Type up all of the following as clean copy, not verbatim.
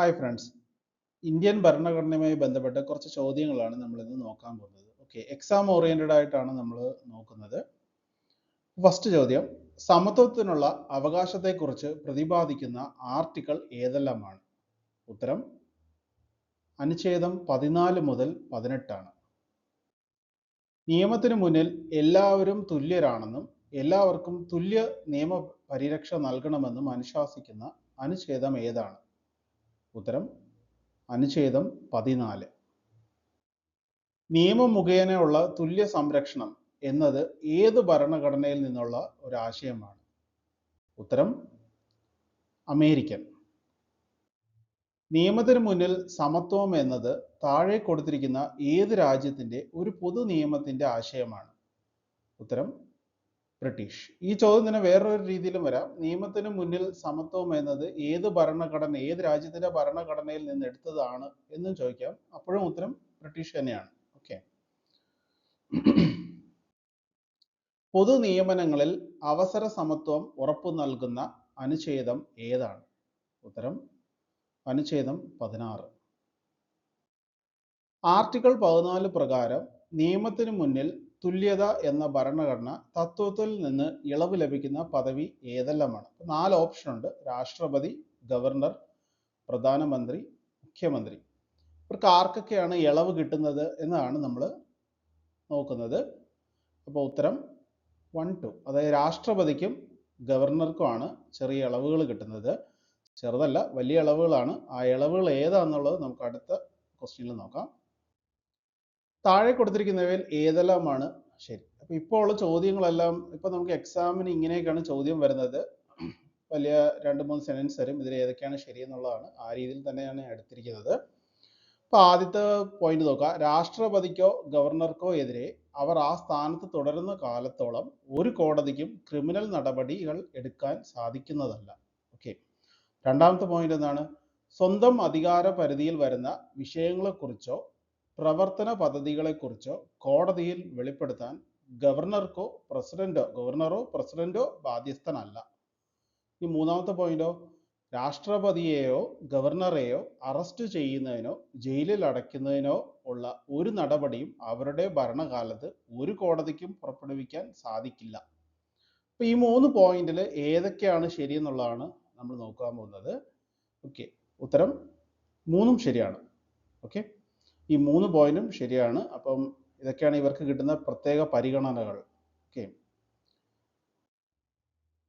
Hi friends, Indian ഭരണഘടനയുമായി ബന്ധപ്പെട്ട കുറച്ച് ചോദ്യങ്ങളാണ് നമ്മൾ ഇന്ന് നോക്കാൻ പോകുന്നത്. ഓക്കെ, എക്സാം ഓറിയന്റഡ് ആയിട്ടാണ് നമ്മൾ നോക്കുന്നത്. ഫസ്റ്റ് ചോദ്യം, സമത്വത്തിനുള്ള അവകാശത്തെക്കുറിച്ച് പ്രതിപാദിക്കുന്ന ആർട്ടിക്കിൾ ഏതെല്ലാമാണ്? ഉത്തരം അനുച്ഛേദം 14 മുതൽ 18 ആണ്. നിയമത്തിന് മുന്നിൽ എല്ലാവരും തുല്യരാണെന്നും എല്ലാവർക്കും തുല്യ നിയമ പരിരക്ഷ നൽകണമെന്നും അനുശാസിക്കുന്ന അനുച്ഛേദം ഏതാണ്? ഉത്തരം അനുച്ഛേദം 14. നിയമം മുഖേനയുള്ള തുല്യ സംരക്ഷണം എന്നത് ഏത് ഭരണഘടനയിൽ നിന്നുള്ള ഒരു ആശയമാണ്? ഉത്തരം അമേരിക്കൻ. നിയമത്തിന് മുന്നിൽ സമത്വം എന്നത് താഴെ കൊടുത്തിരിക്കുന്ന ഏത് രാജ്യത്തിന്റെ ഒരു പൊതു നിയമത്തിന്റെ ആശയമാണ്? ഉത്തരം ബ്രിട്ടീഷ്. ഈ ചോദ്യം തന്നെ വേറൊരു രീതിയിലും വരാം. നിയമത്തിന് മുന്നിൽ സമത്വം എന്നത് ഏത് രാജ്യത്തിന്റെ ഭരണഘടനയിൽ നിന്ന് എടുത്തതാണ് എന്നും ചോദിക്കാം. അപ്പോഴും ഉത്തരം ബ്രിട്ടീഷ് തന്നെയാണ്. ഓക്കെ. പൊതു നിയമനങ്ങളിൽ അവസര സമത്വം ഉറപ്പു നൽകുന്ന അനുച്ഛേദം ഏതാണ്? ഉത്തരം അനുച്ഛേദം 16. ആർട്ടിക്കിൾ 14 പ്രകാരം നിയമത്തിന് മുന്നിൽ തുല്യത എന്ന ഭരണഘടന തത്വത്തിൽ നിന്ന് ഇളവ് ലഭിക്കുന്ന പദവി ഏതെല്ലാമാണ്? 4 ഓപ്ഷൻ ഉണ്ട്: രാഷ്ട്രപതി, ഗവർണർ, പ്രധാനമന്ത്രി, മുഖ്യമന്ത്രി. ഇവർക്ക് ആർക്കൊക്കെയാണ് ഇളവ് കിട്ടുന്നത് എന്നാണ് നമ്മൾ നോക്കുന്നത്. അപ്പോൾ ഉത്തരം 1, 2. അതായത് രാഷ്ട്രപതിക്കും ഗവർണർക്കുമാണ് ചെറിയ ഇളവുകൾ കിട്ടുന്നത്. ചെറുതല്ല, വലിയ ഇളവുകളാണ്. ആ ഇളവുകൾ ഏതാണെന്നുള്ളത് നമുക്ക് അടുത്ത ക്വസ്റ്റ്യനിൽ നോക്കാം. താഴെ കൊടുത്തിരിക്കുന്നവയിൽ ഏതെല്ലാമാണ് ശരി? അപ്പൊ ഇപ്പോൾ ഉള്ള ചോദ്യങ്ങളെല്ലാം നമുക്ക് എക്സാമിന് ഇങ്ങനെയൊക്കെയാണ് ചോദ്യം വരുന്നത്. വലിയ 2-3 സെന്റൻസ് തരും. ഇതിൽ ഏതൊക്കെയാണ് ശരി എന്നുള്ളതാണ്. ആ രീതിയിൽ തന്നെയാണ് എടുത്തിരിക്കുന്നത്. അപ്പൊ ആദ്യത്തെ പോയിന്റ് നോക്കാം. രാഷ്ട്രപതിക്കോ ഗവർണർക്കോ എതിരെ അവർ ആ സ്ഥാനത്ത് തുടരുന്ന കാലത്തോളം ഒരു കോടതിക്കും ക്രിമിനൽ നടപടികൾ എടുക്കാൻ സാധിക്കുന്നതല്ല. ഓക്കെ. രണ്ടാമത്തെ പോയിന്റ് എന്താണ്? സ്വന്തം അധികാര പരിധിയിൽ വരുന്ന വിഷയങ്ങളെക്കുറിച്ചോ പ്രവർത്തന പദ്ധതികളെക്കുറിച്ചോ കോടതിയിൽ വെളിപ്പെടുത്താൻ ഗവർണറോ പ്രസിഡന്റോ ബാധ്യസ്ഥനല്ല. ഈ മൂന്നാമത്തെ പോയിന്റോ? രാഷ്ട്രപതിയെയോ ഗവർണറെയോ അറസ്റ്റ് ചെയ്യുന്നതിനോ ജയിലിൽ അടയ്ക്കുന്നതിനോ ഉള്ള ഒരു നടപടിയും അവരുടെ ഭരണകാലത്ത് ഒരു കോടതിക്കും പുറപ്പെടുവിക്കാൻ സാധിക്കില്ല. അപ്പൊ ഈ 3 പോയിന്റിൽ ഏതൊക്കെയാണ് ശരിയെന്നുള്ളതാണ് നമ്മൾ നോക്കാൻ പോകുന്നത്. ഓക്കെ, ഉത്തരം 3ഉം ശരിയാണ്. ഓക്കെ, ഈ 3 പോയിന്റും ശരിയാണ്. അപ്പം ഇതൊക്കെയാണ് ഇവർക്ക് കിട്ടുന്ന പ്രത്യേക പരിഗണനകൾ. ഓക്കെ.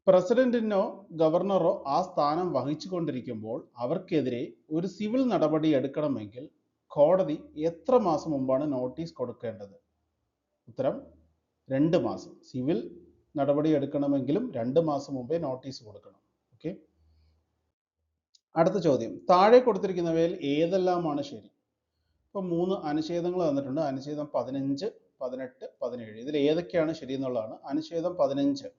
പ്രസിഡന്റിനോ ഗവർണറോ ആ സ്ഥാനം വഹിച്ചുകൊണ്ടിരിക്കുമ്പോൾ അവർക്കെതിരെ ഒരു സിവിൽ നടപടി എടുക്കണമെങ്കിൽ കോടതി എത്ര മാസം മുമ്പാണ് നോട്ടീസ് കൊടുക്കേണ്ടത്? ഉത്തരം 2 മാസം. സിവിൽ നടപടി എടുക്കണമെങ്കിലും 2 മാസം മുമ്പേ നോട്ടീസ് കൊടുക്കണം. ഓക്കെ. അടുത്ത ചോദ്യം, താഴെ കൊടുത്തിരിക്കുന്നവയിൽ ഏതെല്ലാമാണ് ശരി? ഇപ്പൊ 3 അനുച്ഛേദങ്ങൾ തന്നിട്ടുണ്ട്. അനുച്ഛേദം 15, 18, 17. ഇതിൽ ഏതൊക്കെയാണ് ശരി എന്നുള്ളതാണ്. അനുച്ഛേദം 15,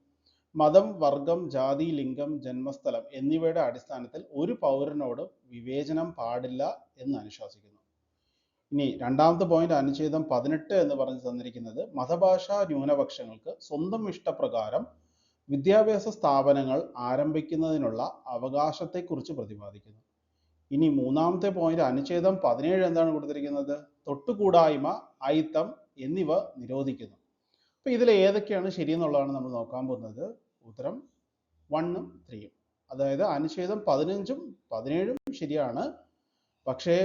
മതം, വർഗം, ജാതി, ലിംഗം, ജന്മസ്ഥലം എന്നിവയുടെ അടിസ്ഥാനത്തിൽ ഒരു പൗരനോട് വിവേചനം പാടില്ല എന്ന് അനുശാസിക്കുന്നു. ഇനി രണ്ടാമത്തെ പോയിന്റ്, അനുച്ഛേദം 18 എന്ന് പറഞ്ഞു തന്നിരിക്കുന്നത് മതഭാഷാ ന്യൂനപക്ഷങ്ങൾക്ക് സ്വന്തം ഇഷ്ടപ്രകാരം വിദ്യാഭ്യാസ സ്ഥാപനങ്ങൾ ആരംഭിക്കുന്നതിനുള്ള അവകാശത്തെക്കുറിച്ച് പ്രതിപാദിക്കുന്നു. ഇനി മൂന്നാമത്തെ പോയിന്റ്, അനുച്ഛേദം 17 എന്താണ് കൊടുത്തിരിക്കുന്നത്? തൊട്ടുകൂടായ്മ, അയിത്തം എന്നിവ നിരോധിക്കുന്നു. അപ്പൊ ഇതിൽ ഏതൊക്കെയാണ് ശരിയെന്നുള്ളതാണ് നമ്മൾ നോക്കാൻ പോകുന്നത്. ഉത്തരം 1ഉം 3ഉം. അതായത് അനുച്ഛേദം 15ഉം 17ഉം ശരിയാണ്. പക്ഷേ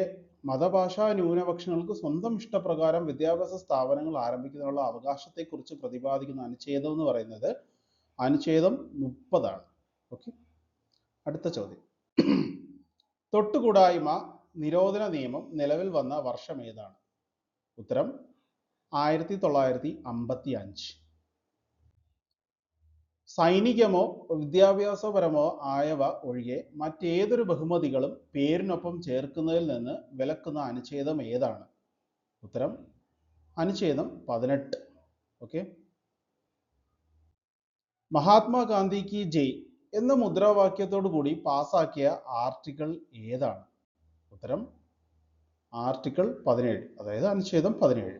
മതഭാഷാ ന്യൂനപക്ഷങ്ങൾക്ക് സ്വന്തം ഇഷ്ടപ്രകാരം വിദ്യാഭ്യാസ സ്ഥാപനങ്ങൾ ആരംഭിക്കുന്നതിനുള്ള അവകാശത്തെക്കുറിച്ച് പ്രതിപാദിക്കുന്ന അനുച്ഛേദം എന്ന് പറയുന്നത് അനുച്ഛേദം 30 ആണ്. ഓക്കെ. അടുത്ത ചോദ്യം, തൊട്ടുകൂടായ്മ നിരോധന നിയമം നിലവിൽ വന്ന വർഷം ഏതാണ്? ഉത്തരം 1955. സൈനികമോ വിദ്യാഭ്യാസപരമോ ആയവ ഒഴികെ മറ്റേതൊരു ബഹുമതികളും പേരിനൊപ്പം ചേർക്കുന്നതിൽ നിന്ന് വിലക്കുന്ന അനുച്ഛേദം ഏതാണ്? ഉത്തരം അനുച്ഛേദം 18. ഓക്കെ. മഹാത്മാഗാന്ധി കി ജയ് എന്ന മുദ്രാവാക്യത്തോടു കൂടി പാസാക്കിയ ആർട്ടിക്കിൾ ഏതാണ്? ഉത്തരം ആർട്ടിക്കിൾ 17, അതായത് അനുച്ഛേദം 17.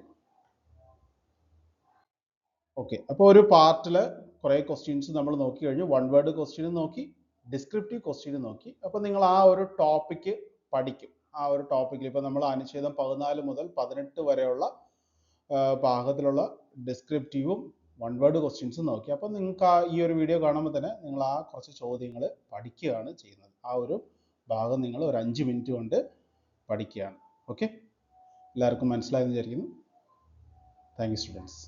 ഓക്കെ. അപ്പോൾ ഒരു പാർട്ടില് കുറെ ക്വസ്റ്റ്യൻസ് നമ്മൾ നോക്കി കഴിഞ്ഞു. 1 വേർഡ് ക്വസ്റ്റ്യനും നോക്കി, ഡിസ്ക്രിപ്റ്റീവ് ക്വസ്റ്റ്യനും നോക്കി. അപ്പോൾ നിങ്ങൾ ആ ഒരു ടോപ്പിക്ക് പഠിക്കും. ആ ഒരു ടോപ്പിക്കിൽ ഇപ്പോൾ നമ്മൾ അനുച്ഛേദം 14 മുതൽ 18 വരെയുള്ള ഭാഗത്തിലുള്ള ഡിസ്ക്രിപ്റ്റീവും വൺ വേർഡ് ക്വസ്റ്റ്യൻസും നോക്കി. അപ്പോൾ നിങ്ങൾക്ക് ഈ ഒരു വീഡിയോ കാണുമ്പോൾ തന്നെ നിങ്ങൾ ആ കുറച്ച് ചോദ്യങ്ങൾ പഠിക്കുകയാണ് ചെയ്യുന്നത്. ആ ഒരു ഭാഗം നിങ്ങൾ ഒരു 5 മിനിറ്റ് കൊണ്ട് പഠിക്കുകയാണ്. ഓക്കെ, എല്ലാവർക്കും മനസ്സിലായെന്ന് വിചാരിക്കുന്നു. Thank you students.